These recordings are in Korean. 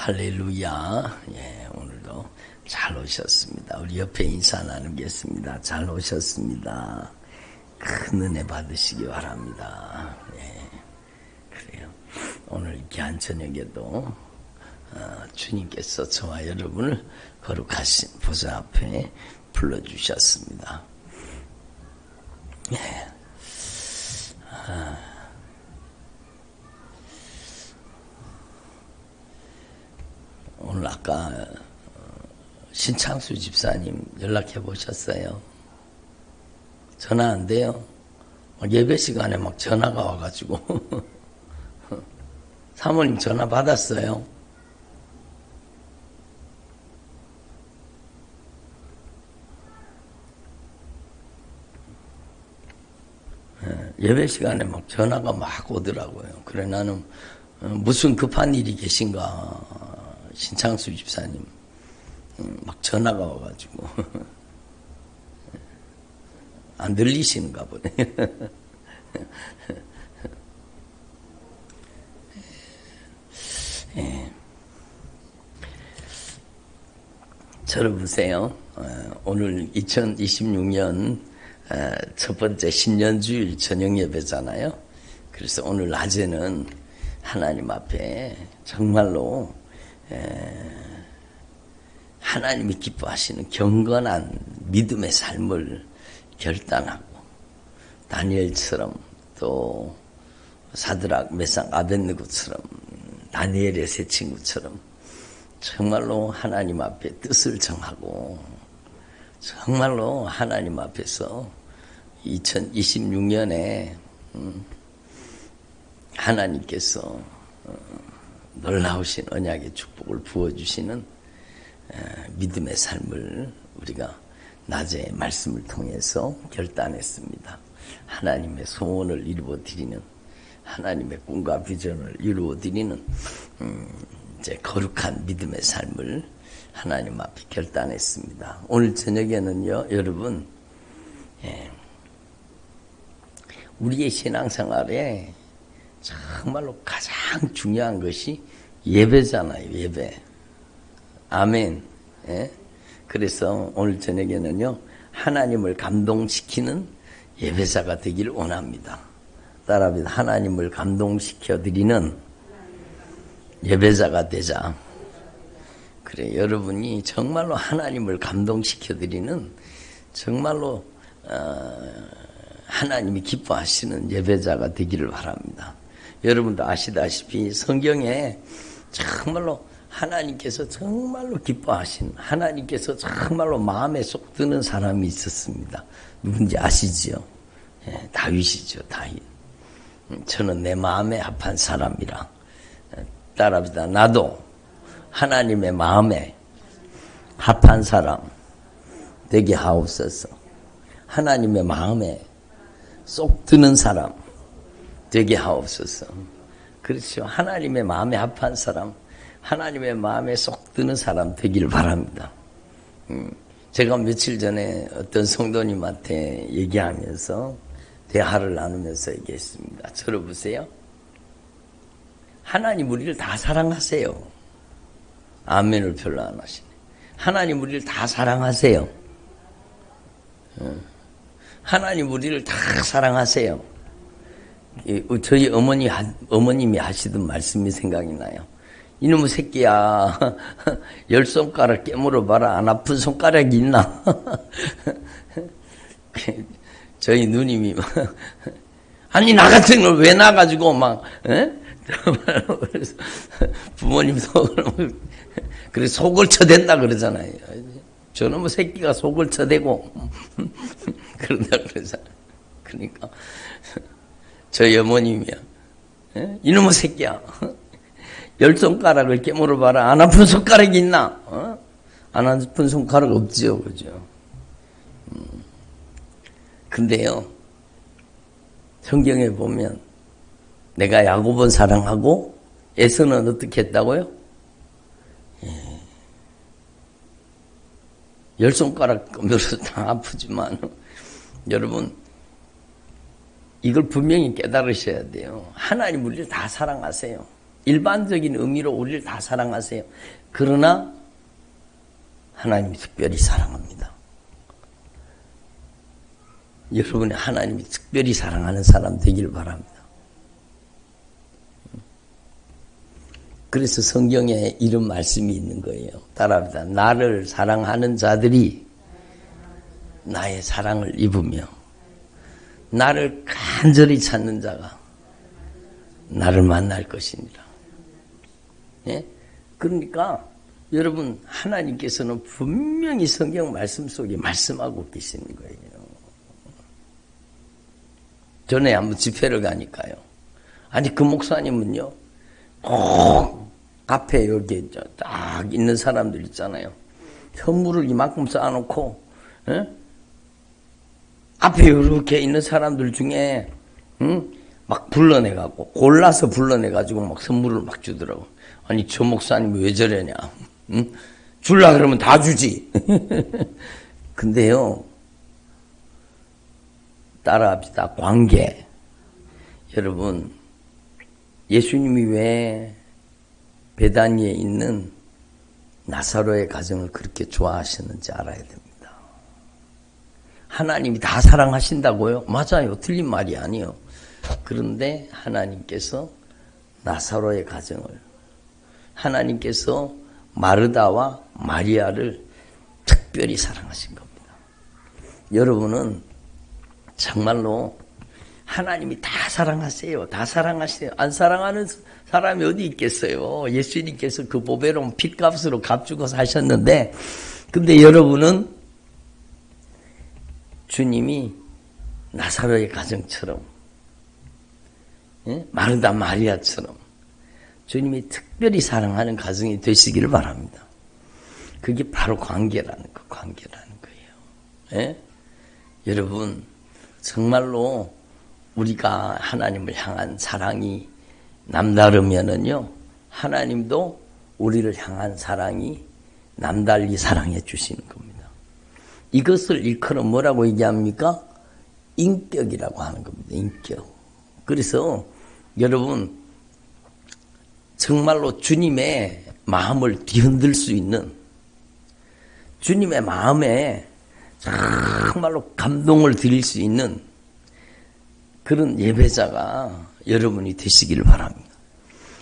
할렐루야. 예, 오늘도 잘 오셨습니다. 우리 옆에 인사 나누겠습니다. 잘 오셨습니다. 큰 은혜 받으시기 바랍니다. 예, 그래요. 오늘 귀한 저녁에도 주님께서 저와 여러분을 거룩하신 보좌 앞에 불러주셨습니다. 예. 오늘 아까 신창수 집사님 연락해 보셨어요? 전화 안 돼요? 예배 시간에 막 전화가 와가지고 사모님 전화 받았어요? 예배 시간에 막 전화가 막 오더라고요. 그래 나는 무슨 급한 일이 계신가 신창수 집사님 막 전화가 와가지고 안 들리시는가 보네. 예. 저를 보세요. 오늘 2026년 첫 번째 신년주일 저녁 예배잖아요. 그래서 오늘 낮에는 하나님 앞에 정말로 하나님이 기뻐하시는 경건한 믿음의 삶을 결단하고 다니엘처럼 또 사드락 메삭 아벳느고처럼 다니엘의 세 친구처럼 정말로 하나님 앞에 뜻을 정하고 정말로 하나님 앞에서 2026년에 하나님께서 놀라우신 언약의 축복을 부어주시는 믿음의 삶을 우리가 낮에 말씀을 통해서 결단했습니다. 하나님의 소원을 이루어드리는 하나님의 꿈과 비전을 이루어드리는 이제 거룩한 믿음의 삶을 하나님 앞에 결단했습니다. 오늘 저녁에는요, 여러분, 우리의 신앙생활에 정말로 가장 중요한 것이 예배잖아요. 예배. 아멘. 예? 그래서 오늘 저녁에는요, 하나님을 감동시키는 예배자가 되기를 원합니다. 따라합니다. 하나님을 감동시켜드리는 예배자가 되자. 그래, 여러분이 정말로 하나님을 감동시켜드리는 정말로 하나님이 기뻐하시는 예배자가 되기를 바랍니다. 여러분도 아시다시피 성경에 정말로 하나님께서 정말로 기뻐하신 하나님께서 정말로 마음에 쏙 드는 사람이 있었습니다. 누군지 아시지요? 예, 다윗이죠. 다윗. 저는 내 마음에 합한 사람이라. 따라합니다. 나도 하나님의 마음에 합한 사람 되게 하옵소서. 하나님의 마음에 쏙 드는 사람 되게 하옵소서. 그렇죠. 하나님의 마음에 합한 사람, 하나님의 마음에 쏙 드는 사람 되기를 바랍니다. 제가 며칠 전에 어떤 성도님한테 얘기하면서 대화를 나누면서 얘기했습니다. 저를 보세요. 하나님 우리를 다 사랑하세요. 아멘을 별로 안 하시네. 하나님 우리를 다 사랑하세요. 하나님 우리를 다 사랑하세요. 저희 어머님이 하시던 말씀이 생각이 나요. 이놈의 새끼야, 10손가락 깨물어 봐라. 안 아픈 손가락이 있나? 저희 누님이 아니 나 같은 걸 왜 나가지고 막 그래서 부모님 속을 그래서 속을 쳐댄다 그러잖아요. 저놈의 새끼가 속을 쳐대고 그런다 그러잖아요. 그러니까 저희 어머님이야. 이놈의 새끼야. 10손가락을 깨물어 봐라. 안 아픈 손가락이 있나? 안 아픈 손가락 없지요. 그죠? 근데요, 성경에 보면 내가 야곱은 사랑하고 에서는 어떻게 했다고요? 10손가락 껌들어서 다 아프지만 여러분 이걸 분명히 깨달으셔야 돼요. 하나님 우리를 다 사랑하세요. 일반적인 의미로 우리를 다 사랑하세요. 그러나 하나님이 특별히 사랑합니다. 여러분이 하나님이 특별히 사랑하는 사람 되길 바랍니다. 그래서 성경에 이런 말씀이 있는 거예요. 따라합니다. 나를 사랑하는 자들이 나의 사랑을 입으며 나를 간절히 찾는 자가 나를 만날 것이니라. 예? 그러니까 여러분 하나님께서는 분명히 성경 말씀 속에 말씀하고 계시는 거예요. 전에 한번 집회를 가니까요. 아니 그 목사님은요. 꼭 앞에 여기 딱 있는 사람들 있잖아요. 선물을 이만큼 쌓아놓고 앞에 이렇게 있는 사람들 중에 막 불러내가고 골라서 불러내가지고 막 선물을 막 주더라고. 아니 저 목사님이 왜 저러냐. 줄라 그러면 다 주지. 근데요. 따라합시다. 관계. 여러분 예수님이 왜 베다니에 있는 나사로의 가정을 그렇게 좋아하셨는지 알아야 됩니다. 하나님이 다 사랑하신다고요? 맞아요. 틀린 말이 아니에요. 그런데 하나님께서 나사로의 가정을 하나님께서 마르다와 마리아를 특별히 사랑하신 겁니다. 여러분은 정말로 하나님이 다 사랑하세요. 다 사랑하세요. 안 사랑하는 사람이 어디 있겠어요. 예수님께서 그 보배로운 핏값으로 값주고 사셨는데 근데 여러분은 주님이 나사로의 가정처럼 마르다 마리아처럼 주님이 특별히 사랑하는 가정이 되시기를 바랍니다. 그게 바로 관계라는 거예요. 여러분 정말로 우리가 하나님을 향한 사랑이 남다르면은요, 하나님도 우리를 향한 사랑이 남달리 사랑해 주시는 겁니다. 이것을 일컬어 뭐라고 얘기합니까? 인격이라고 하는 겁니다. 인격. 그래서 여러분 정말로 주님의 마음을 뒤흔들 수 있는 주님의 마음에 정말로 감동을 드릴 수 있는 그런 예배자가 여러분이 되시기를 바랍니다.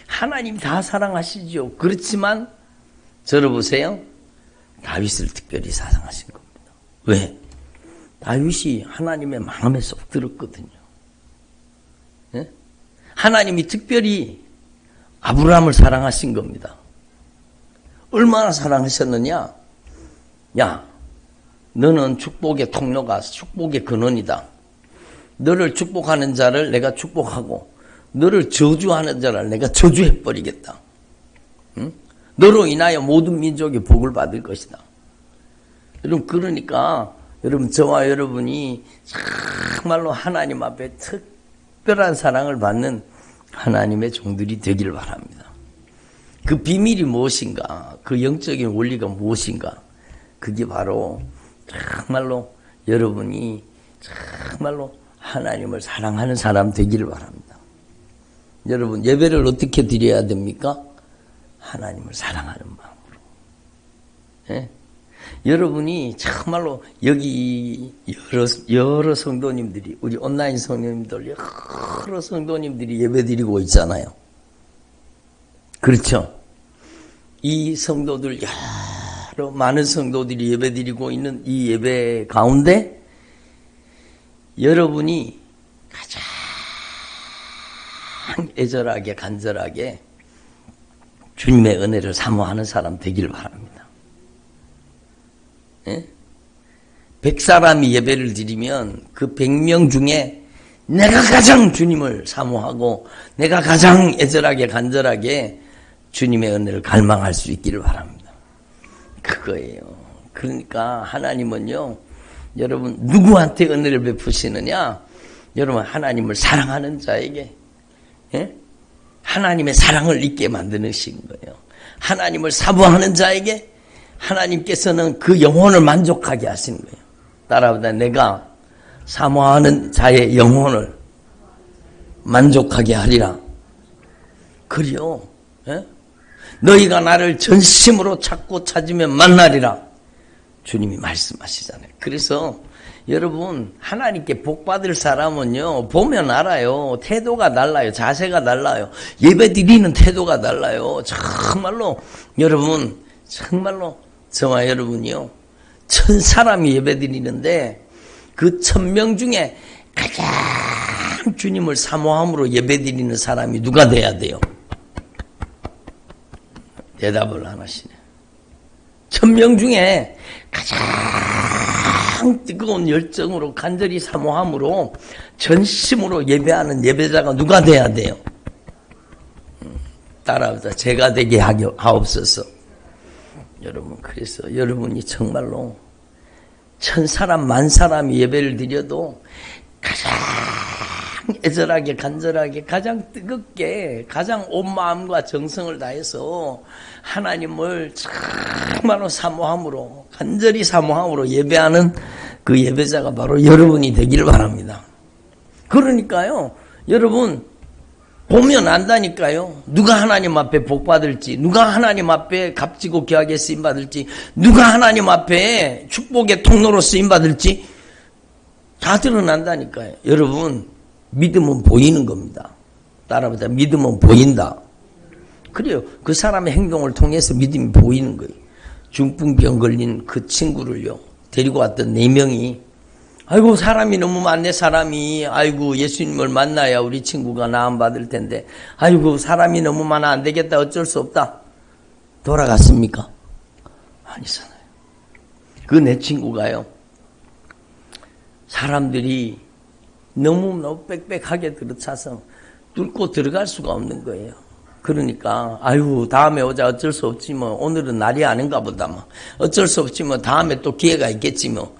하나님 다 사랑하시죠. 그렇지만 저를 보세요. 다윗을 특별히 사랑하신 겁니다. 왜? 다윗이 하나님의 마음에 쏙 들었거든요. 예? 하나님이 특별히 아브라함을 사랑하신 겁니다. 얼마나 사랑하셨느냐? 야, 너는 축복의 통로가 축복의 근원이다. 너를 축복하는 자를 내가 축복하고 너를 저주하는 자를 내가 저주해버리겠다. 응? 너로 인하여 모든 민족이 복을 받을 것이다. 여러분 그러니까 여러분 저와 여러분이 정말로 하나님 앞에 특별한 사랑을 받는 하나님의 종들이 되기를 바랍니다. 그 비밀이 무엇인가? 그 영적인 원리가 무엇인가? 그게 바로 정말로 여러분이 정말로 하나님을 사랑하는 사람 되기를 바랍니다. 여러분 예배를 어떻게 드려야 됩니까? 하나님을 사랑하는 마음으로. 예? 여러분이 정말로 여기 여러 성도님들이 우리 온라인 성도님들 여러 성도님들이 예배 드리고 있잖아요. 그렇죠? 이 성도들 여러 많은 성도들이 예배 드리고 있는 이 예배 가운데 여러분이 가장 애절하게 간절하게 주님의 은혜를 사모하는 사람 되기를 바랍니다. 예? 100사람이 예배를 드리면 그 100명 중에 내가 가장 주님을 사모하고 내가 가장 애절하게 간절하게 주님의 은혜를 갈망할 수 있기를 바랍니다. 그거예요. 그러니까 하나님은요, 여러분 누구한테 은혜를 베푸시느냐? 여러분 하나님을 사랑하는 자에게, 예? 하나님의 사랑을 잊게 만드신 거예요. 하나님을 사모하는 자에게 하나님께서는 그 영혼을 만족하게 하시는 거예요. 따라합니다. 내가 사모하는 자의 영혼을 만족하게 하리라. 그래요. 예? 너희가 나를 전심으로 찾고 찾으면 만나리라. 주님이 말씀하시잖아요. 그래서 여러분 하나님께 복받을 사람은요 보면 알아요. 태도가 달라요. 자세가 달라요. 예배 드리는 태도가 달라요. 정말로 여러분 정말로 저와 여러분이요 1000사람이 예배 드리는데 그 1000명 중에 가장 주님을 사모함으로 예배 드리는 사람이 누가 돼야 돼요? 대답을 안 하시네. 1000명 중에 가장 뜨거운 열정으로 간절히 사모함으로 전심으로 예배하는 예배자가 누가 돼야 돼요? 따라하자. 제가 되게 하옵소서. 여러분 그래서 여러분이 정말로 1000사람 10,000사람이 예배를 드려도 가장 애절하게 간절하게 가장 뜨겁게 가장 온 마음과 정성을 다해서 하나님을 정말로 사모함으로 간절히 사모함으로 예배하는 그 예배자가 바로 여러분이 되길 바랍니다. 그러니까요 여러분 보면 안다니까요. 누가 하나님 앞에 복 받을지, 누가 하나님 앞에 값지고 귀하게 쓰임 받을지, 누가 하나님 앞에 축복의 통로로 쓰임 받을지 다 드러난다니까요. 여러분 믿음은 보이는 겁니다. 따라보자. 믿음은 보인다. 그래요. 그 사람의 행동을 통해서 믿음이 보이는 거예요. 중풍병 걸린 그 친구를요 데리고 왔던 4명이 아이고 사람이 너무 많네. 사람이 아이고 예수님을 만나야 우리 친구가 나음 받을 텐데 아이고 사람이 너무 많아 안 되겠다 어쩔 수 없다. 돌아갔습니까? 아니잖아요. 그 내 친구가요 사람들이 너무 빽빽하게 들어차서 뚫고 들어갈 수가 없는 거예요. 그러니까 아유 다음에 오자 어쩔 수 없지 뭐 오늘은 날이 아닌가 보다 뭐 어쩔 수 없지 뭐 다음에 또 기회가 있겠지 뭐.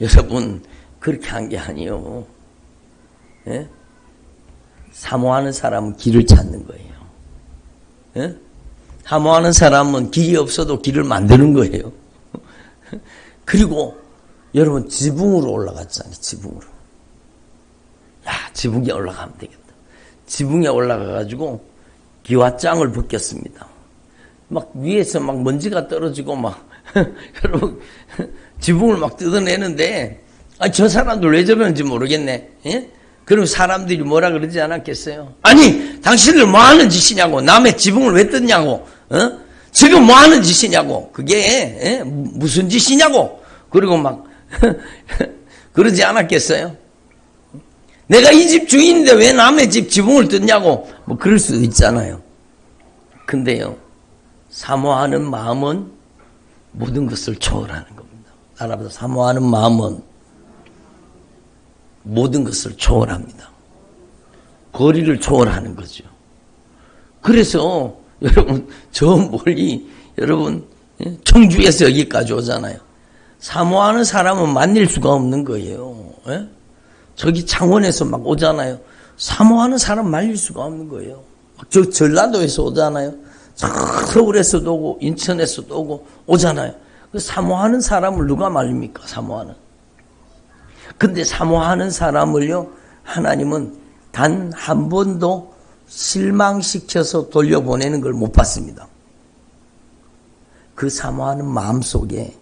여러분 그렇게 한 게 아니에요. 예? 사모하는 사람은 길을 찾는 거예요. 예? 사모하는 사람은 길이 없어도 길을 만드는 거예요. 그리고 여러분 지붕으로 올라갔잖아요. 지붕으로. 야 지붕에 올라가면 되겠다. 지붕에 올라가가지고 기와장을 벗겼습니다. 막 위에서 막 먼지가 떨어지고 막 여러분 지붕을 막 뜯어내는데 저 사람들 왜 저러는지 모르겠네. 예? 그럼 사람들이 뭐라 그러지 않았겠어요? 아니 당신들 뭐하는 짓이냐고. 남의 지붕을 왜 뜯냐고. 어? 지금 뭐하는 짓이냐고. 그게 예? 무슨 짓이냐고. 그리고 막 그러지 않았겠어요? 내가 이 집 주인인데 왜 남의 집 지붕을 뜯냐고. 뭐 그럴 수도 있잖아요. 근데요 사모하는 마음은 모든 것을 초월하는 겁니다. 알아보자. 사모하는 마음은 모든 것을 초월합니다. 거리를 초월하는 거죠. 그래서 여러분 저 멀리 여러분 청주에서 여기까지 오잖아요. 사모하는 사람은 만날 수가 없는 거예요. 예? 저기 창원에서 막 오잖아요. 사모하는 사람 말릴 수가 없는 거예요. 저 전라도에서 오잖아요. 서울에서도 오고 인천에서도 오고 오잖아요. 그 사모하는 사람을 누가 말립니까? 사모하는. 근데 사모하는 사람을요 하나님은 단 한 번도 실망시켜서 돌려보내는 걸 못 봤습니다. 그 사모하는 마음속에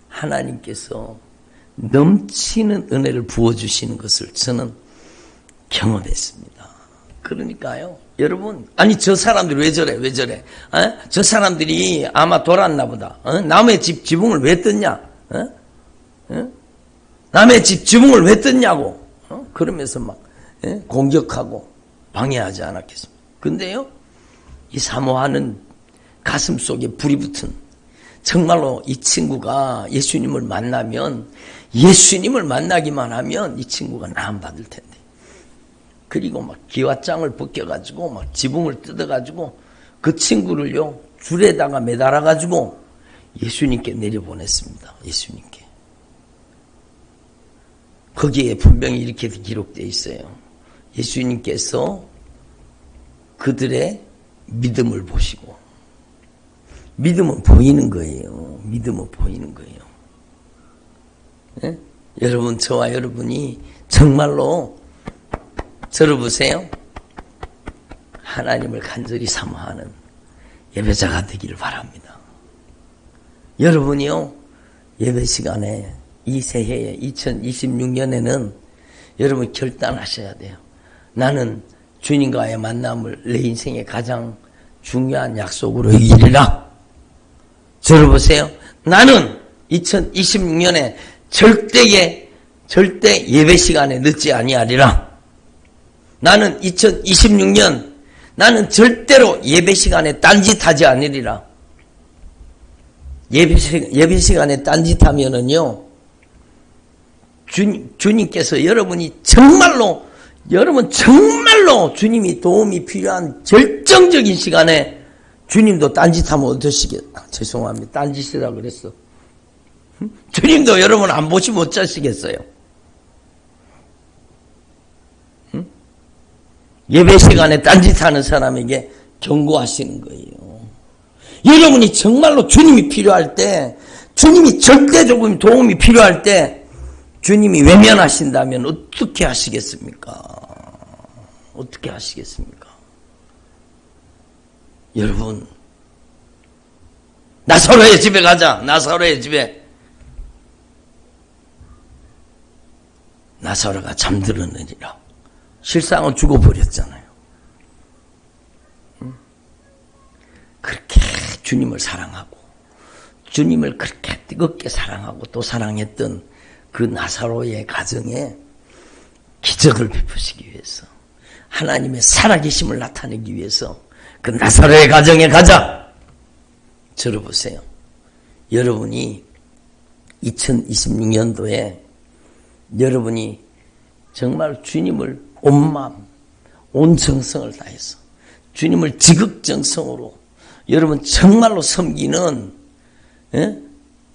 하나님께서 넘치는 은혜를 부어주시는 것을 저는 경험했습니다. 그러니까요 여러분 아니 저 사람들이 왜 저래 어? 저 사람들이 아마 돌았나 보다. 어? 남의 집 지붕을 왜 뜯냐. 어? 어? 남의 집 지붕을 왜 뜯냐고. 어? 그러면서 막 공격하고 방해하지 않았겠습니까? 근데요 이 사모하는 가슴 속에 불이 붙은 정말로 이 친구가 예수님을 만나면 예수님을 만나기만 하면 이 친구가 나음 받을 텐데. 그리고 막 기와장을 벗겨가지고 막 지붕을 뜯어가지고 그 친구를요 줄에다가 매달아가지고 예수님께 내려보냈습니다. 예수님께. 거기에 분명히 이렇게 기록되어 있어요. 예수님께서 그들의 믿음을 보시고. 믿음은 보이는 거예요. 믿음은 보이는 거예요. 예? 여러분 저와 여러분이 정말로 저를 보세요. 하나님을 간절히 사모하는 예배자가 되기를 바랍니다. 여러분이요, 예배 시간에 이 새해에 2026년에는 여러분 결단하셔야 돼요. 나는 주님과의 만남을 내 인생의 가장 중요한 약속으로 여기리라. 들어보세요. 나는 2026년에 절대 예배 시간에 늦지 아니하리라. 나는 2026년 나는 절대로 예배 시간에 딴짓하지 않으리라. 예배 시간에 딴짓하면은요, 주님께서 여러분 정말로 주님이 도움이 필요한 결정적인 시간에 주님도 딴짓하면 어떠시겠다. 죄송합니다. 딴짓이라 그랬어. 주님도 여러분 안 보시면 어쩌시겠어요? 예배 시간에 딴짓하는 사람에게 경고하시는 거예요. 여러분이 정말로 주님이 필요할 때, 주님이 절대적인 도움이 필요할 때 주님이 외면하신다면 어떻게 하시겠습니까? 어떻게 하시겠습니까? 여러분, 나사로의 집에 가자. 나사로의 집에. 나사로가 잠들었느니라. 실상은 죽어버렸잖아요. 그렇게 주님을 사랑하고 주님을 그렇게 뜨겁게 사랑하고 또 사랑했던 그 나사로의 가정에 기적을 베푸시기 위해서, 하나님의 살아계심을 나타내기 위해서 그 나사로의 가정에 가자. 들어보세요. 여러분이 2026년도에 여러분이 정말 주님을 온 마음, 온 정성을 다해서 주님을 지극정성으로 여러분 정말로 섬기는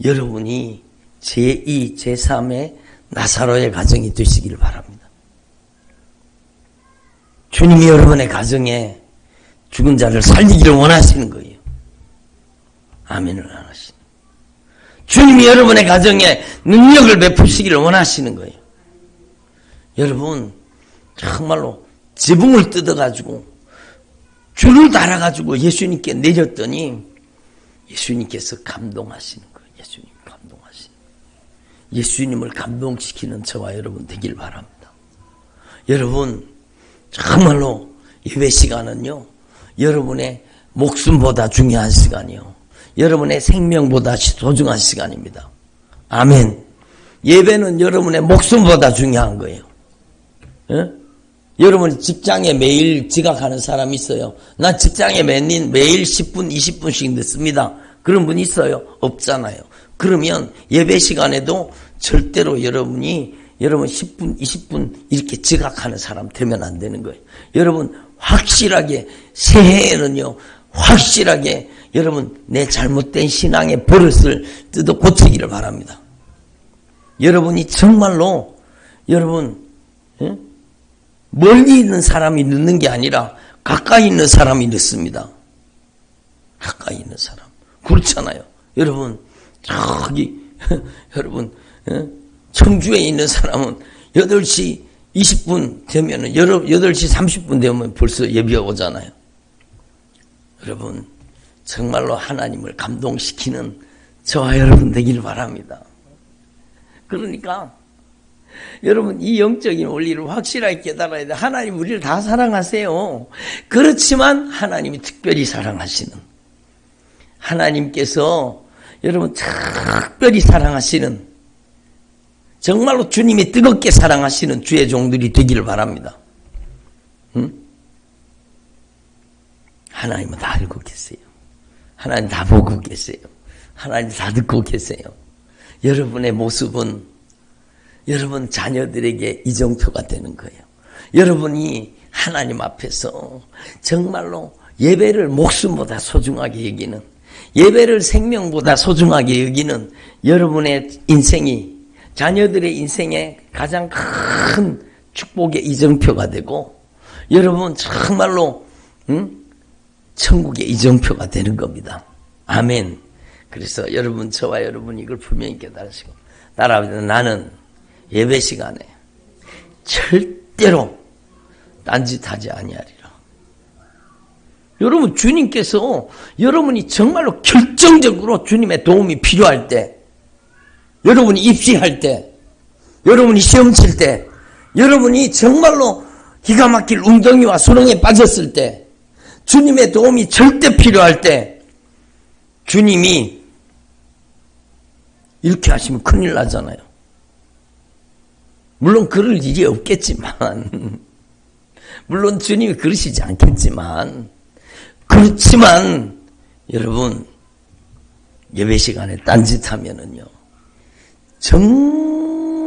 여러분이 제2, 제3의 나사로의 가정이 되시기를 바랍니다. 주님이 여러분의 가정에 죽은 자를 살리기를 원하시는 거예요. 아멘을 안 하시는. 주님이 여러분의 가정에 능력을 베푸시기를 원하시는 거예요. 여러분 정말로 지붕을 뜯어가지고 줄을 달아가지고 예수님께 내렸더니 예수님께서 감동하시는 거예요. 예수님 감동하시는 거예요. 예수님을 감동시키는 저와 여러분 되길 바랍니다. 여러분 정말로 예배 시간은요, 여러분의 목숨보다 중요한 시간이요, 여러분의 생명보다 소중한 시간입니다. 아멘. 예배는 여러분의 목숨보다 중요한 거예요. 예? 여러분 직장에 매일 지각하는 사람 있어요? 난 직장에 매일 10분, 20분씩 늦습니다. 그런 분 있어요? 없잖아요. 그러면 예배 시간에도 절대로 여러분 10분, 20분 이렇게 지각하는 사람 되면 안 되는 거예요. 여러분 확실하게 새해에는요, 확실하게 여러분 내 잘못된 신앙의 버릇을 뜯어 고치기를 바랍니다. 여러분이 정말로 여러분 멀리 있는 사람이 늦는 게 아니라 가까이 있는 사람이 늦습니다. 가까이 있는 사람. 그렇잖아요. 여러분 저기 여러분 청주에 있는 사람은 8시 20분 되면은 8시 30분 되면 벌써 예배 오잖아요. 여러분 정말로 하나님을 감동시키는 저와 여러분 되길 바랍니다. 그러니까 여러분 이 영적인 원리를 확실하게 깨달아야 돼. 하나님 우리를 다 사랑하세요. 그렇지만 하나님이 특별히 사랑하시는, 하나님께서 여러분 특별히 사랑하시는, 정말로 주님이 뜨겁게 사랑하시는 주의 종들이 되기를 바랍니다. 하나님은 다 알고 계세요. 하나님 다 보고 계세요. 하나님 다 듣고 계세요. 여러분의 모습은 여러분 자녀들에게 이정표가 되는 거예요. 여러분이 하나님 앞에서 정말로 예배를 목숨보다 소중하게 여기는, 예배를 생명보다 소중하게 여기는 여러분의 인생이 자녀들의 인생에 가장 큰 축복의 이정표가 되고, 여러분 정말로 천국의 이정표가 되는 겁니다. 아멘. 그래서 여러분 저와 여러분 이걸 분명히 깨달으시고 따라합니다. 나는 예배 시간에 절대로 딴짓하지 아니하리라. 여러분, 주님께서 여러분이 정말로 결정적으로 주님의 도움이 필요할 때, 여러분이 입시할 때, 여러분이 시험 칠 때, 여러분이 정말로 기가 막힐 웅덩이와 수렁에 빠졌을 때, 주님의 도움이 절대 필요할 때, 주님이 이렇게 하시면 큰일 나잖아요. 물론 그럴 일이 없겠지만, 물론 주님이 그러시지 않겠지만, 그렇지만 여러분, 예배 시간에 딴짓하면은요, 정말로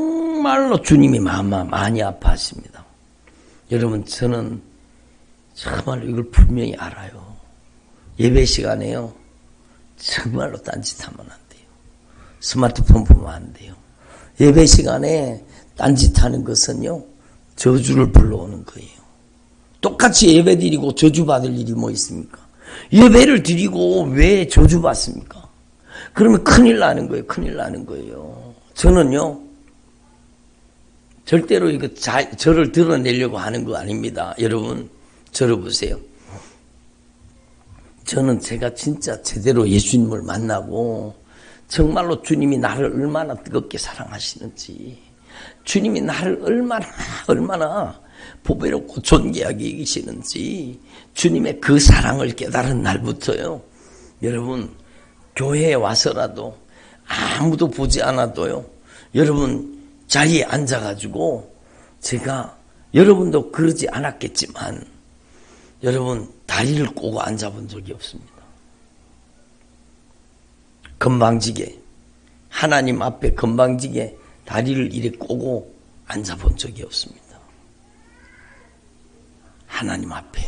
주님이 많이 아파하십니다. 여러분, 저는 정말 이걸 분명히 알아요. 예배 시간에요, 정말로 딴짓하면 안 돼요. 스마트폰 보면 안 돼요. 예배 시간에 딴짓하는 것은요, 저주를 불러오는 거예요. 똑같이 예배 드리고 저주받을 일이 뭐 있습니까? 예배를 드리고 왜 저주받습니까? 그러면 큰일 나는 거예요. 큰일 나는 거예요. 저는요, 절대로 이거 저를 드러내려고 하는 거 아닙니다. 여러분, 저를 보세요. 저는 제가 진짜 제대로 예수님을 만나고 정말로 주님이 나를 얼마나 뜨겁게 사랑하시는지, 주님이 나를 얼마나 보배롭고 존귀하게 여기시는지, 주님의 그 사랑을 깨달은 날부터요, 여러분, 교회에 와서라도 아무도 보지 않아도요, 여러분 자리에 앉아가지고, 제가 여러분도 그러지 않았겠지만 여러분 다리를 꼬고 앉아본 적이 없습니다. 건방지게, 하나님 앞에 건방지게 다리를 이렇게 꼬고 앉아본 적이 없습니다. 하나님 앞에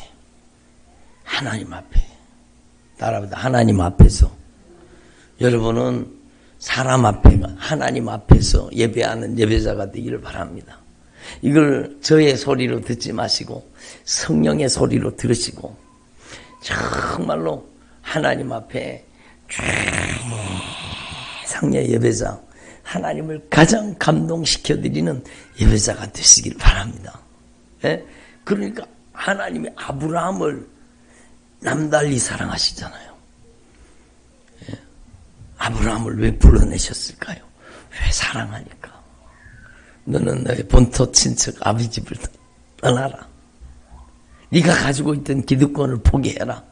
따라합니다. 하나님 앞에서, 여러분은 사람 앞에, 하나님 앞에서 예배하는 예배자가 되기를 바랍니다. 이걸 저의 소리로 듣지 마시고 성령의 소리로 들으시고, 정말로 하나님 앞에 최상의 예배자, 하나님을 가장 감동시켜드리는 예배자가 되시길 바랍니다. 예? 그러니까 하나님이 아브라함을 남달리 사랑하시잖아요. 예? 아브라함을 왜 불러내셨을까요? 왜 사랑하니까. 너는 너의 본토 친척 아비집을 떠나라. 네가 가지고 있던 기득권을 포기해라.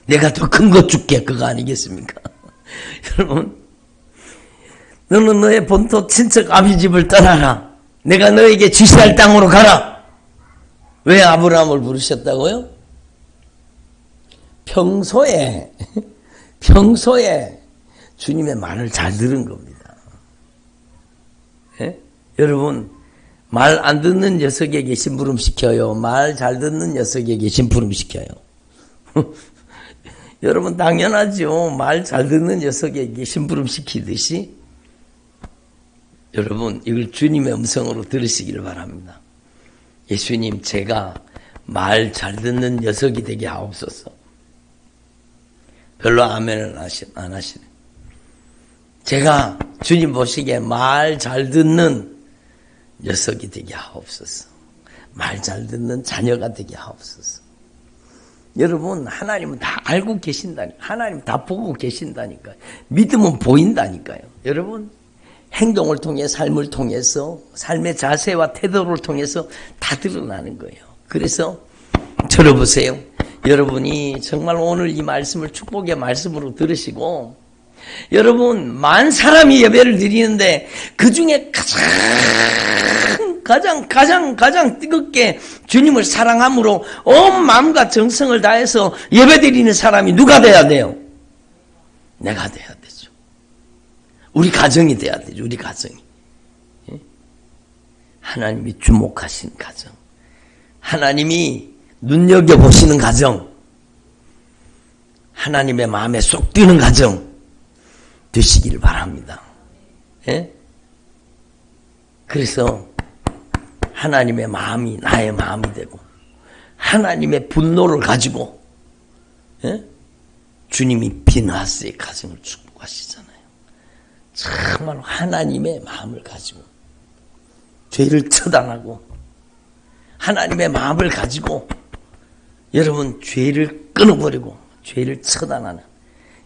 내가 더 큰 것 줄게. 그거 아니겠습니까? 여러분, 너는 너의 본토 친척 아비집을 떠나라. 내가 너에게 지시할 땅으로 가라. 왜 아브라함을 부르셨다고요? 평소에 주님의 말을 잘 들은 겁니다. 예? 여러분, 말 안 듣는 녀석에게 심부름시켜요? 말 잘 듣는 녀석에게 심부름시켜요? 여러분, 당연하죠. 말 잘 듣는 녀석에게 심부름시키듯이 여러분, 이걸 주님의 음성으로 들으시기를 바랍니다. 예수님, 제가 말 잘 듣는 녀석이 되게 하옵소서. 별로 아멘을 안 하시네. 제가 주님 보시기에 말 잘 듣는 녀석이 되게 하옵소서. 말 잘 듣는 자녀가 되게 하옵소서. 여러분, 하나님은 다 알고 계신다니까요. 하나님 다 보고 계신다니까요. 믿음은 보인다니까요. 여러분, 행동을 통해, 삶을 통해서, 삶의 자세와 태도를 통해서 다 드러나는 거예요. 그래서 저를 보세요. 여러분이 정말 오늘 이 말씀을 축복의 말씀으로 들으시고, 여러분, 만 사람이 예배를 드리는데 그 중에 가장 뜨겁게 주님을 사랑함으로 온 마음과 정성을 다해서 예배 드리는 사람이 누가 돼야 돼요? 내가 돼야 되죠. 우리 가정이 돼야 되죠. 우리 가정이. 하나님이 주목하신 가정, 하나님이 눈여겨보시는 가정, 하나님의 마음에 쏙 드는 가정 되시기를 바랍니다. 예? 그래서 하나님의 마음이 나의 마음이 되고, 하나님의 분노를 가지고, 예? 주님이 비나스의 가정을 축복하시잖아요. 정말 하나님의 마음을 가지고 죄를 처단하고, 하나님의 마음을 가지고 여러분 죄를 끊어버리고 죄를 처단하는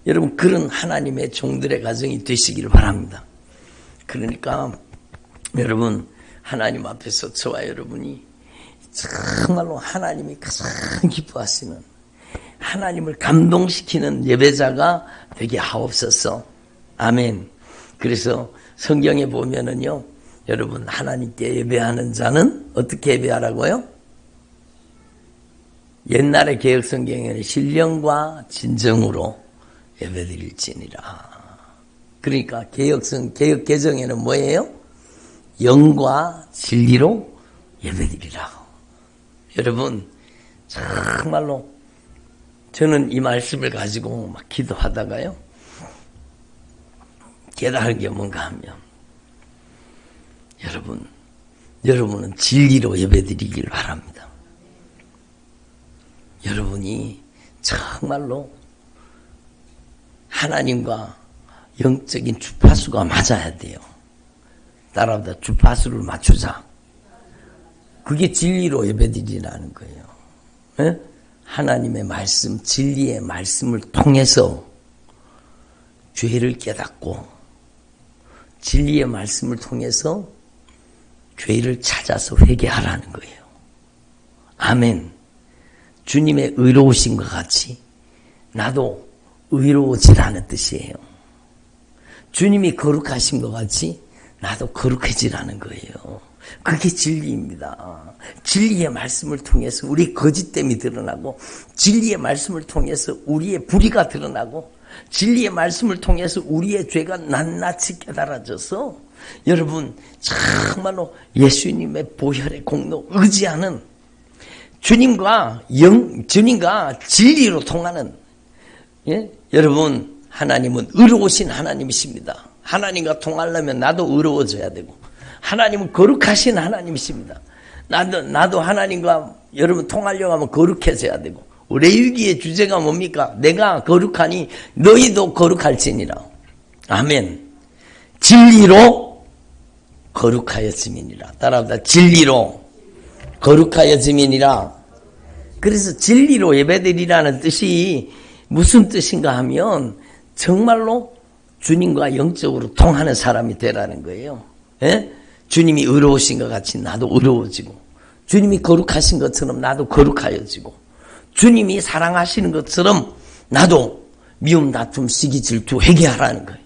여러분 그런 하나님의 종들의 가정이 되시기를 바랍니다. 그러니까 여러분 하나님 앞에서 저와 여러분이 정말로 하나님이 가장 기뻐하시는 하나님을 감동시키는 예배자가 되게 하옵소서. 아멘. 그래서 성경에 보면은요, 여러분 하나님께 예배하는 자는 어떻게 예배하라고요? 옛날의 개혁 성경에는 신령과 진정으로 예배드릴지니라. 그러니까 개혁 개정에는 뭐예요? 영과 진리로 예배드리라. 여러분 정말로 저는 이 말씀을 가지고 막 기도하다가요 깨달은 게 뭔가 하면 여러분은 진리로 예배드리길 바랍니다. 여러분이 정말로 하나님과 영적인 주파수가 맞아야 돼요. 따라합니다. 주파수를 맞추자. 그게 진리로 예배드리라는 거예요. 네? 하나님의 말씀, 진리의 말씀을 통해서 죄를 깨닫고 진리의 말씀을 통해서 죄를 찾아서 회개하라는 거예요. 아멘. 주님의 의로우심과 같이 나도 의로워지라는 뜻이에요. 주님이 거룩하신 것 같이 나도 거룩해지라는 거예요. 그게 진리입니다. 진리의 말씀을 통해서 우리의 거짓됨이 드러나고 진리의 말씀을 통해서 우리의 불의가 드러나고 진리의 말씀을 통해서 우리의 죄가 낱낱이 깨달아져서 여러분 정말로 예수님의 보혈의 공로 의지하는 주님과 진리로 통하는 여러분 하나님은 의로우신 하나님이십니다. 하나님과 통하려면 나도 의로워져야 되고 하나님은 거룩하신 하나님이십니다. 나도 하나님과 여러분 통하려고 하면 거룩해져야 되고 레위기의 주제가 뭡니까? 내가 거룩하니 너희도 거룩할지니라. 아멘. 진리로 거룩하였음이니라. 따라합니다. 진리로 거룩하였음이니라. 그래서 진리로 예배드리라는 뜻이 무슨 뜻인가 하면 정말로 주님과 영적으로 통하는 사람이 되라는 거예요. 예? 주님이 의로우신 것 같이 나도 의로워지고 주님이 거룩하신 것처럼 나도 거룩하여지고 주님이 사랑하시는 것처럼 나도 미움, 다툼, 시기, 질투 회개하라는 거예요.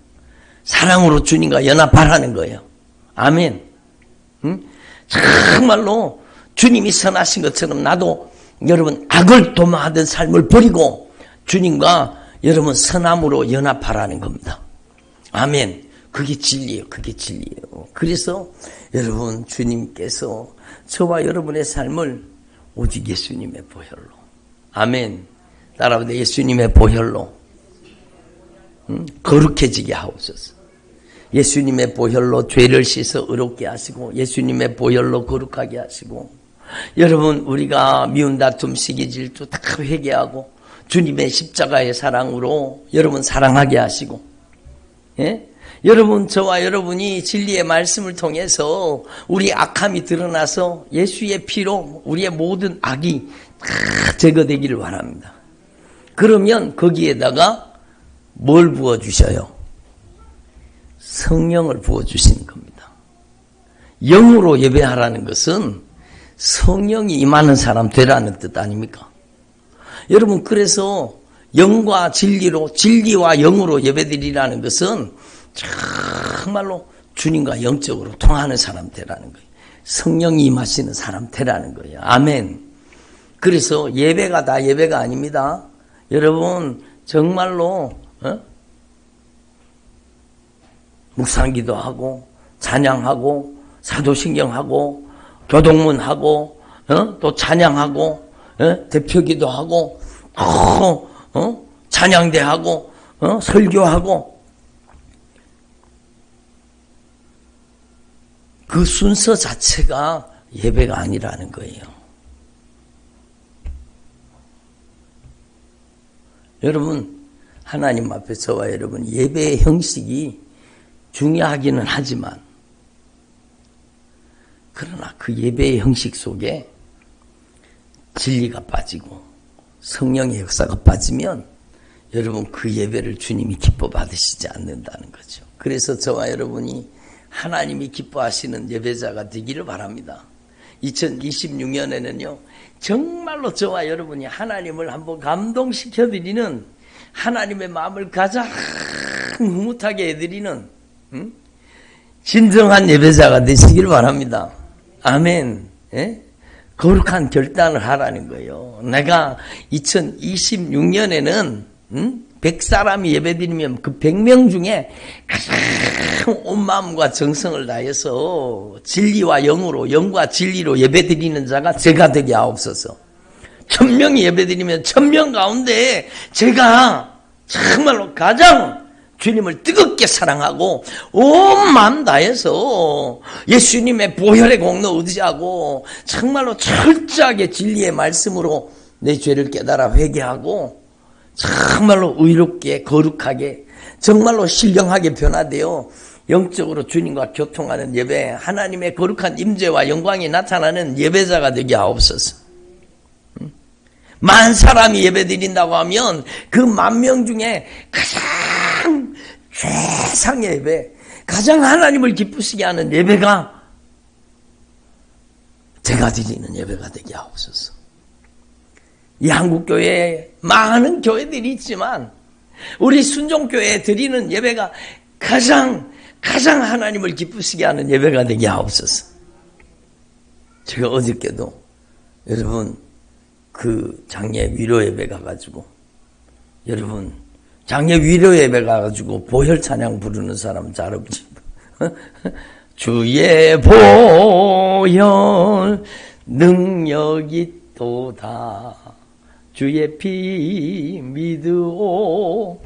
사랑으로 주님과 연합하라는 거예요. 아멘. 정말로 주님이 선하신 것처럼 나도 여러분 악을 도모하던 삶을 버리고 주님과 여러분 선함으로 연합하라는 겁니다. 아멘. 그게 진리예요. 그게 진리예요. 그래서 여러분 주님께서 저와 여러분의 삶을 오직 예수님의 보혈로 아멘. 따라합니다. 예수님의 보혈로 거룩해지게 하옵소서. 예수님의 보혈로 죄를 씻어 의롭게 하시고 예수님의 보혈로 거룩하게 하시고 여러분 우리가 미운 다툼 시기 질투 다 회개하고 주님의 십자가의 사랑으로 여러분 사랑하게 하시고 예? 여러분 저와 여러분이 진리의 말씀을 통해서 우리 악함이 드러나서 예수의 피로 우리의 모든 악이 다 제거되기를 바랍니다. 그러면 거기에다가 뭘 부어주셔요? 성령을 부어주시는 겁니다. 영으로 예배하라는 것은 성령이 임하는 사람 되라는 뜻 아닙니까? 여러분 그래서 영과 진리로 진리와 영으로 예배드리라는 것은 정말로 주님과 영적으로 통하는 사람 되라는 거예요. 성령이 임하시는 사람 되라는 거예요. 아멘. 그래서 예배가 다 예배가 아닙니다. 여러분 정말로 묵상기도 하고 찬양하고 사도신경하고 교동문하고 또 찬양하고 대표기도 하고 찬양대하고 설교하고 그 순서 자체가 예배가 아니라는 거예요. 여러분 하나님 앞에 저와 여러분 예배의 형식이 중요하기는 하지만 그러나 그 예배의 형식 속에 진리가 빠지고 성령의 역사가 빠지면 여러분 그 예배를 주님이 기뻐 받으시지 않는다는 거죠. 그래서 저와 여러분이 하나님이 기뻐하시는 예배자가 되기를 바랍니다. 2026년에는요 정말로 저와 여러분이 하나님을 한번 감동시켜드리는, 하나님의 마음을 가장 흐뭇하게 해드리는 진정한 예배자가 되시길 바랍니다. 아멘. 예? 거룩한 결단을 하라는 거예요. 내가 2026년에는 100사람이 예배드리면 그 100명 중에 가장 온 마음과 정성을 다해서 진리와 영으로, 영과 진리로 예배드리는 자가 제가 되게 하옵소서. 1000명이 예배드리면 1000명 가운데 제가 정말로 가장 주님을 뜨겁게 사랑하고 온 마음 다해서 예수님의 보혈의 공로 의지하고 정말로 철저하게 진리의 말씀으로 내 죄를 깨달아 회개하고 정말로 의롭게 거룩하게 정말로 신령하게 변화되어 영적으로 주님과 교통하는 예배, 하나님의 거룩한 임재와 영광이 나타나는 예배자가 되게 하옵소서. 만 사람이 예배드린다고 하면 그 10,000명 중에 가장 최상의 예배, 가장 하나님을 기쁘시게 하는 예배가 제가 드리는 예배가 되게 하옵소서. 이 한국교회에 많은 교회들이 있지만 우리 순종교회에 드리는 예배가 가장 하나님을 기쁘시게 하는 예배가 되게 하옵소서. 제가 어저께도 여러분 그 장례 위로 예배 가가지고, 여러분 장례 위로 예배 가가지고 보혈 찬양 부르는 사람 잘 없지? 주의 보혈 능력이 또다 주의 피 믿으오.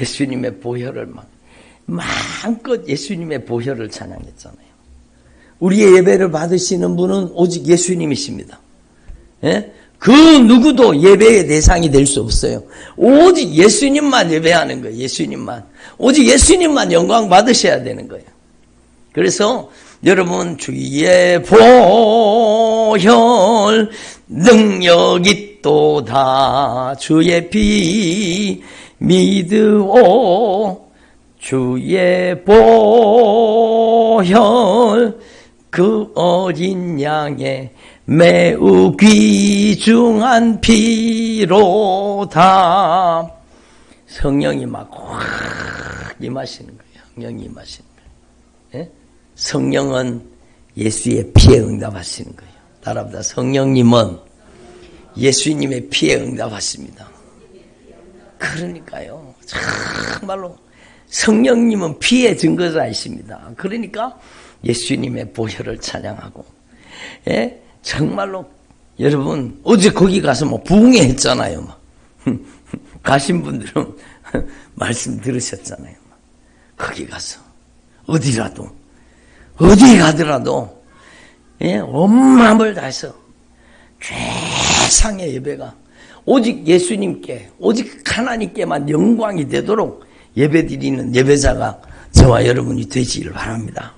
예수님의 보혈을 마음껏 예수님의 보혈을 찬양했잖아요. 우리의 예배를 받으시는 분은 오직 예수님이십니다. 예? 그 누구도 예배의 대상이 될 수 없어요. 오직 예수님만 예배하는 거예요. 예수님만. 오직 예수님만 영광 받으셔야 되는 거예요. 그래서 여러분 주의 보혈 능력이 또다 주의 피 믿으오. 주의 보혈 그 어린 양의 매우 귀중한 피로다. 성령이 막 확 임하시는 거예요. 성령이 임하시는 거예요. 예? 성령은 예수의 피에 응답하시는 거예요. 따라합니다. 성령님은 예수님의 피에 응답하십니다. 그러니까요. 정말로 성령님은 피의 증거자이십니다. 그러니까 예수님의 보혈을 찬양하고, 예? 정말로 여러분 어제 거기 가서 뭐 부흥회 했잖아요. 가신 분들은 말씀 들으셨잖아요. 거기 가서 어디 가더라도 예? 온 마음을 다해서 최상의 예배가 오직 예수님께, 오직 하나님께만 영광이 되도록 예배드리는 예배자가 저와 여러분이 되시기를 바랍니다.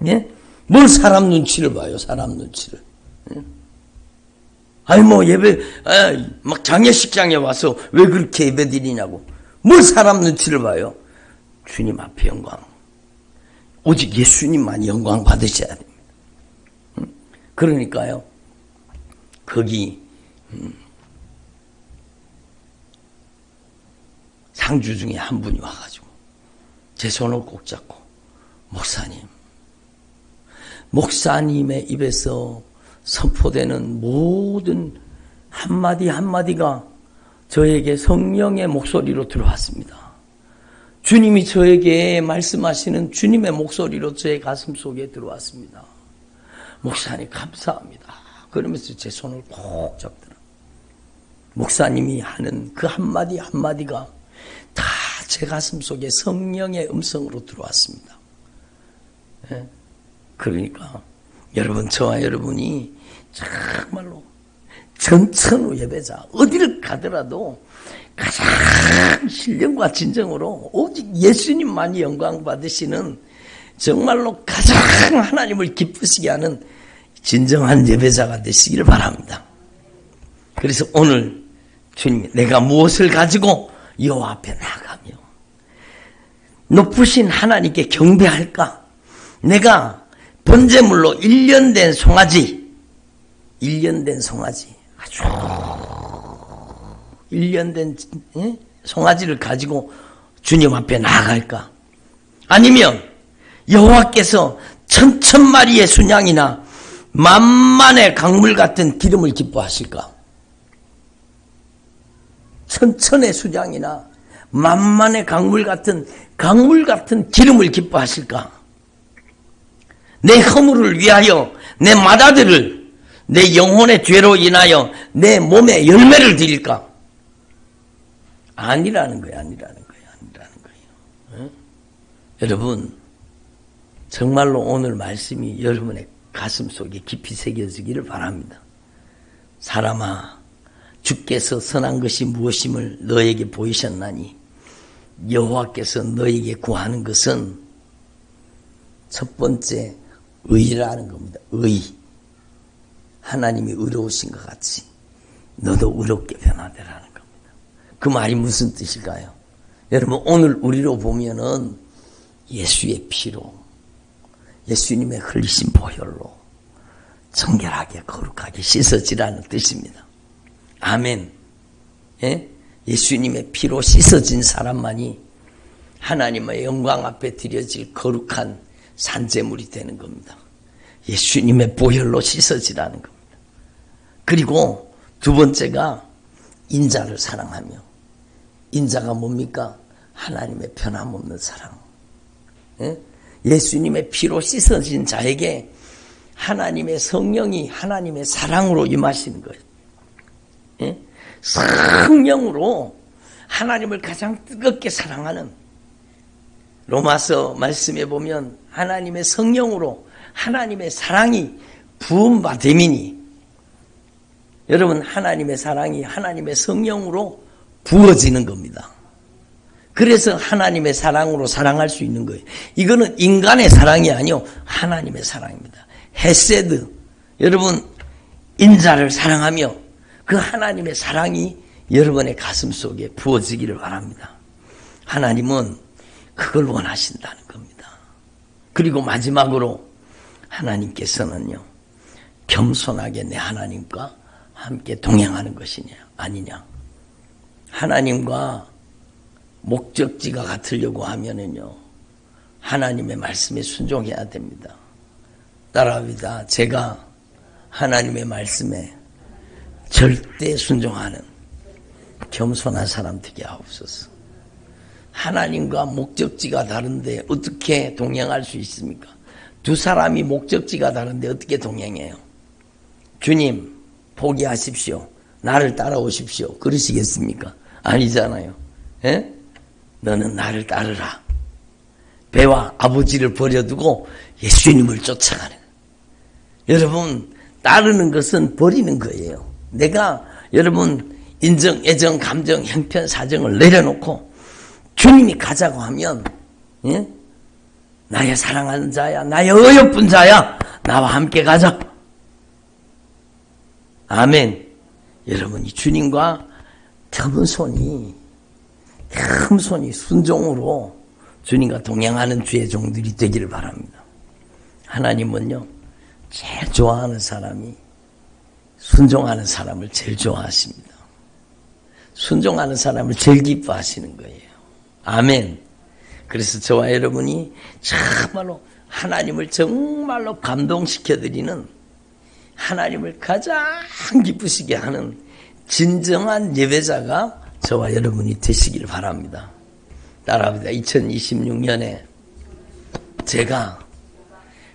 예? 뭘 사람 눈치를 봐요, 사람 눈치를. 예? 아니 뭐 예배, 막 장례식장에 와서 왜 그렇게 예배드리냐고. 뭘 사람 눈치를 봐요. 주님 앞에 영광. 오직 예수님만 영광 받으셔야 됩니다. 그러니까요. 거기 상주 중에 한 분이 와가지고 제 손을 꼭 잡고, 목사님의 입에서 선포되는 모든 한마디 한마디가 저에게 성령의 목소리로 들어왔습니다. 주님이 저에게 말씀하시는 주님의 목소리로 제 가슴 속에 들어왔습니다. 목사님 감사합니다. 그러면서 제 손을 꼭 잡더라. 목사님이 하는 그 한마디 한마디가 다 제 가슴 속에 성령의 음성으로 들어왔습니다. 예? 그러니까 여러분, 저와 여러분이 정말로 전천후 예배자, 어디를 가더라도 가장 신령과 진정으로 오직 예수님만이 영광 받으시는, 정말로 가장 하나님을 기쁘시게 하는 진정한 예배자가 되시기를 바랍니다. 그래서 오늘 주님, 내가 무엇을 가지고 여호와 앞에 나가며 높으신 하나님께 경배할까? 내가 번제물로 1년 된 송아지, 아주 1년 된 송아지를 가지고 주님 앞에 나아갈까? 아니면 여호와께서 1000마리의 순양이나 만만의 강물 같은 기름을 기뻐하실까? 1000의 순양이나 만만의 강물 같은 기름을 기뻐하실까? 내 허물을 위하여 내 맏아들을 내 영혼의 죄로 인하여 내 몸에 열매를 드릴까? 아니라는 거예요. 여러분, 정말로 오늘 말씀이 여러분의 가슴 속에 깊이 새겨지기를 바랍니다. 사람아, 주께서 선한 것이 무엇임을 너에게 보이셨나니 여호와께서 너에게 구하는 것은 첫 번째 의라는 겁니다. 의. 하나님이 의로우신 것 같이 너도 의롭게 변화되라는 겁니다. 그 말이 무슨 뜻일까요? 여러분, 오늘 우리로 보면은 예수의 피로, 예수님의 흘리신 보혈로 정결하게 거룩하게 씻어지라는 뜻입니다. 아멘. 예? 예수님의 피로 씻어진 사람만이 하나님의 영광 앞에 드려질 거룩한 산제물이 되는 겁니다. 예수님의 보혈로 씻어지라는 겁니다. 그리고 두 번째가 인자를 사랑하며, 인자가 뭡니까? 하나님의 변함없는 사랑. 예? 예수님의 피로 씻어진 자에게 하나님의 성령이 하나님의 사랑으로 임하시는 거예요. 예? 성령으로 하나님을 가장 뜨겁게 사랑하는, 로마서 말씀에 보면 하나님의 성령으로 하나님의 사랑이 부음받음이니, 여러분, 하나님의 사랑이 하나님의 성령으로 부어지는 겁니다. 그래서 하나님의 사랑으로 사랑할 수 있는 거예요. 이거는 인간의 사랑이 아니요, 하나님의 사랑입니다. 헤세드. 여러분, 인자를 사랑하며 그 하나님의 사랑이 여러분의 가슴 속에 부어지기를 바랍니다. 하나님은 그걸 원하신다는 겁니다. 그리고 마지막으로 하나님께서는요, 겸손하게 내 하나님과 함께 동행하는 것이냐 아니냐. 하나님과 목적지가 같으려고 하면은요, 하나님의 말씀에 순종해야 됩니다. 따라합니다. 제가 하나님의 말씀에 절대 순종하는 겸손한 사람 되게 하옵소서. 하나님과 목적지가 다른데 어떻게 동행할 수 있습니까? 두 사람이 목적지가 다른데 어떻게 동행해요? 주님, 포기하십시오. 나를 따라오십시오. 그러시겠습니까? 아니잖아요. 예? 너는 나를 따르라. 배와 아버지를 버려두고 예수님을 쫓아가는. 여러분, 따르는 것은 버리는 거예요. 내가 여러분 인정, 애정, 감정, 형편, 사정을 내려놓고 주님이 가자고 하면, 예? 나의 사랑하는 자야, 나의 어여쁜 자야, 나와 함께 가자. 아멘. 여러분이 주님과 겸손히 순종으로 주님과 동행하는 주의 종들이 되기를 바랍니다. 하나님은요, 제일 좋아하는 사람이 순종하는 사람을 제일 좋아하십니다. 순종하는 사람을 제일 기뻐하시는 거예요. 아멘. 그래서 저와 여러분이 정말로 하나님을 정말로 감동시켜드리는, 하나님을 가장 기쁘시게 하는 진정한 예배자가 저와 여러분이 되시길 바랍니다. 따라합니다. 2026년에 제가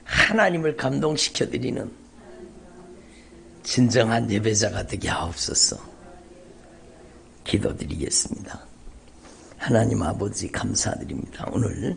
하나님을 감동시켜드리는 진정한 예배자가 되게 하옵소서. 기도드리겠습니다. 하나님 아버지 감사드립니다. 오늘